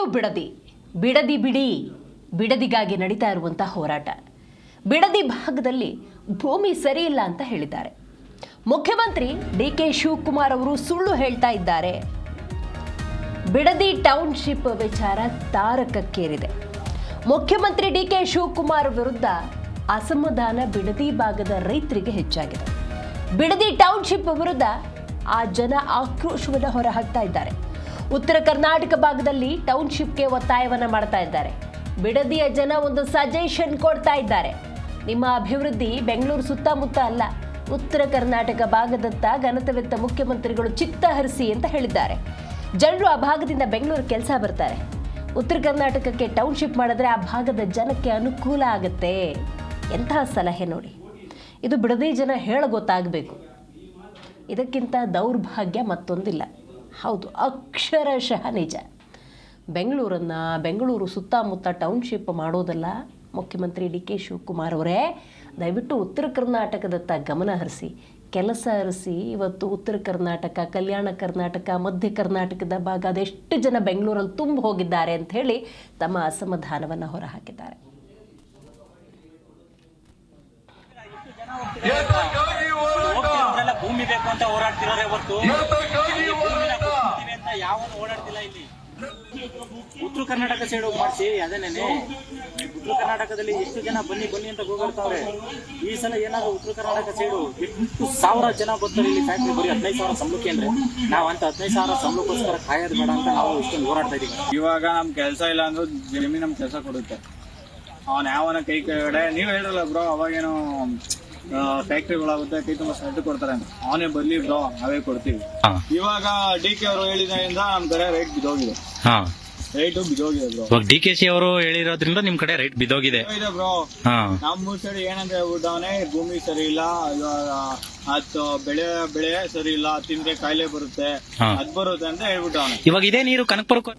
Save Bidadi, Bidadi ಬಿಡಿ, ಬಿಡದಿಗಾಗಿ ನಡೀತಾ ಇರುವಂತಹ ಹೋರಾಟ. ಬಿಡದಿ ಭಾಗದಲ್ಲಿ ಭೂಮಿ ಸರಿ ಇಲ್ಲ ಅಂತ ಹೇಳಿದ್ದಾರೆ. ಮುಖ್ಯಮಂತ್ರಿ ಡಿ.ಕೆ. ಶಿವಕುಮಾರ್ ಅವರು ಸುಳ್ಳು ಹೇಳ್ತಾ ಇದ್ದಾರೆ. ಬಿಡದಿ ಟೌನ್ಶಿಪ್ ವಿಚಾರ ತಾರಕಕ್ಕೇರಿದೆ. ಮುಖ್ಯಮಂತ್ರಿ ಡಿ.ಕೆ. ಶಿವಕುಮಾರ್ ವಿರುದ್ಧ ಅಸಮಾಧಾನ ಬಿಡದಿ ಭಾಗದ ರೈತರಿಗೆ ಹೆಚ್ಚಾಗಿದೆ. ಬಿಡದಿ ಟೌನ್ಶಿಪ್ ವಿರುದ್ಧ ಆ ಜನ ಆಕ್ರೋಶವನ್ನು ಹೊರಹಾಕ್ತಾ ಇದ್ದಾರೆ. ಉತ್ತರ ಕರ್ನಾಟಕ ಭಾಗದಲ್ಲಿ ಟೌನ್ಶಿಪ್ಗೆ ಒತ್ತಾಯವನ್ನ ಮಾಡ್ತಾ ಇದ್ದಾರೆ. ಬಿಡದಿಯ ಜನ ಒಂದು ಸಜೆಷನ್ ಕೊಡ್ತಾ ಇದ್ದಾರೆ. ನಿಮ್ಮ ಅಭಿವೃದ್ಧಿ ಬೆಂಗಳೂರು ಸುತ್ತಮುತ್ತ ಅಲ್ಲ, ಉತ್ತರ ಕರ್ನಾಟಕ ಭಾಗದತ್ತ ಗಣತವೆತ್ತ ಮುಖ್ಯಮಂತ್ರಿಗಳು ಚಿತ್ತ ಹರಿಸಿ ಅಂತ ಹೇಳಿದ್ದಾರೆ. ಜನರು ಆ ಭಾಗದಿಂದ ಬೆಂಗಳೂರು ಕೆಲಸ ಬರ್ತಾರೆ. ಉತ್ತರ ಕರ್ನಾಟಕಕ್ಕೆ ಟೌನ್ಶಿಪ್ ಮಾಡಿದ್ರೆ ಆ ಭಾಗದ ಜನಕ್ಕೆ ಅನುಕೂಲ ಆಗುತ್ತೆ. ಎಂತಹ ಸಲಹೆ ನೋಡಿ. ಇದು ಬಿಡದಿ ಜನ ಹೇಳ ಗೊತ್ತಾಗಬೇಕು. ಇದಕ್ಕಿಂತ ದೌರ್ಭಾಗ್ಯ ಮತ್ತೊಂದಿಲ್ಲ. ಹೌದು, ಅಕ್ಷರಶಃ ನಿಜ. ಬೆಂಗಳೂರು ಸುತ್ತಮುತ್ತ ಟೌನ್ಶಿಪ್ ಮಾಡೋದಲ್ಲ. ಮುಖ್ಯಮಂತ್ರಿ ಡಿ.ಕೆ. ಶಿವಕುಮಾರ್ ಅವರೇ, ದಯವಿಟ್ಟು ಉತ್ತರ ಕರ್ನಾಟಕದತ್ತ ಗಮನ ಹರಿಸಿ, ಕೆಲಸ ಹರಿಸಿ. ಇವತ್ತು ಉತ್ತರ ಕರ್ನಾಟಕ, ಕಲ್ಯಾಣ ಕರ್ನಾಟಕ, ಮಧ್ಯ ಕರ್ನಾಟಕದ ಭಾಗ ಅದೆಷ್ಟು ಜನ ಬೆಂಗಳೂರಲ್ಲಿ ತುಂಬ ಹೋಗಿದ್ದಾರೆ ಅಂತ ಹೇಳಿ ತಮ್ಮ ಅಸಮಾಧಾನವನ್ನು ಹೊರಹಾಕಿದ್ದಾರೆ. ಭೂಮಿ ಬೇಕು ಅಂತ ಹೋರಾಡ್ತಿರೋರೆ ಹೊರತು ಯಾವ ಓಡಾಡ್ತಿಲ್ಲ. ಇಲ್ಲಿ ಉತ್ತರ ಕರ್ನಾಟಕ ಸೈಡ್ ಮಾಡಿಸಿ ಅದೇನೇನೆ. ಉತ್ತರ ಕರ್ನಾಟಕದಲ್ಲಿ ಎಷ್ಟು ಜನ ಬನ್ನಿ ಅಂತ ಹೋಗಾಡ್ತಾವ್ರೆ. ಈ ಸಲ ಏನಾದ್ರು ಉತ್ತರ ಕರ್ನಾಟಕ ಸೈಡು ಎಷ್ಟು ಸಾವಿರ ಜನ ಬರ್ತಾರೆ ಇಲ್ಲಿ ಫ್ಯಾಕ್ಟ್ರಿ. ಬರೀ 15,000 ಸಂಬಳಕ್ಕೆ ಅಂದ್ರೆ ನಾವು ಅಂತ 15,000 ಸಂಬಳಕ್ಕೋಸ್ಕರ ಕಾಯೋದು ಬೇಡ ಅಂತ ನಾವು ಇಷ್ಟೊಂದು ಹೋರಾಡ್ತಾ ಇದೀವಿ. ಇವಾಗ ನಮ್ ಕೆಲಸ ಇಲ್ಲ ಅಂದ್ರೆ ಜಮೀನ್ ನಮ್ ಕೆಲಸ ಕೊಡುತ್ತೆ. ಅವನ್ ಯಾವನ ಕೈ ಕಡೆ ನೀವ್ ಹೇಳಿರಲ್ಲ ಬ್ರೋ, ಅವಾಗೇನೋ ಫ್ಯಾಕ್ಟ್ರಿಗಳಾಗುತ್ತೆ, ಕೈ ತುಂಬ ಸೆಟ್ ಕೊಡ್ತಾರೆ ಅಂತ. ಅವನೇ ಬರ್ಲಿ ಬ್ರೋ, ನಾವೇ ಕೊಡ್ತೀವಿ. ಇವಾಗ ಡಿ.ಕೆ. ಅವರು ಹೇಳಿದ್ರಿಂದ ನಮ್ ಕಡೆ ರೇಟ್ ಬಿದ್ದೋಗಿದೆ. ರೇಟ್ ಬಿದ್ದೋಗಿದೆ ಬ್ರೋ. ಡಿ.ಕೆ.ಸಿ. ಅವರು ಹೇಳಿರೋದ್ರಿಂದ ನಿಮ್ ಕಡೆ ರೇಟ್ ಬಿದ್ದೋಗಿದೆ ಬ್ರೋ. ನಮ್ಮ ಸೈಡ್ ಏನಂತ ಹೇಳ್ಬಿಟ್ಟವನೇ, ಭೂಮಿ ಸರಿ ಇಲ್ಲ, ಅದು ಬೆಳೆ ಸರಿ ಇಲ್ಲ, ತಿಂದ್ರೆ ಕಾಯಿಲೆ ಬರುತ್ತೆ, ಅದ್ ಬರುತ್ತೆ ಅಂತ ಹೇಳ್ಬಿಟ್ಟವನೇ. ಇವಾಗ ಇದೇ ನೀರು ಕನಕಪುರಕ್ಕೆ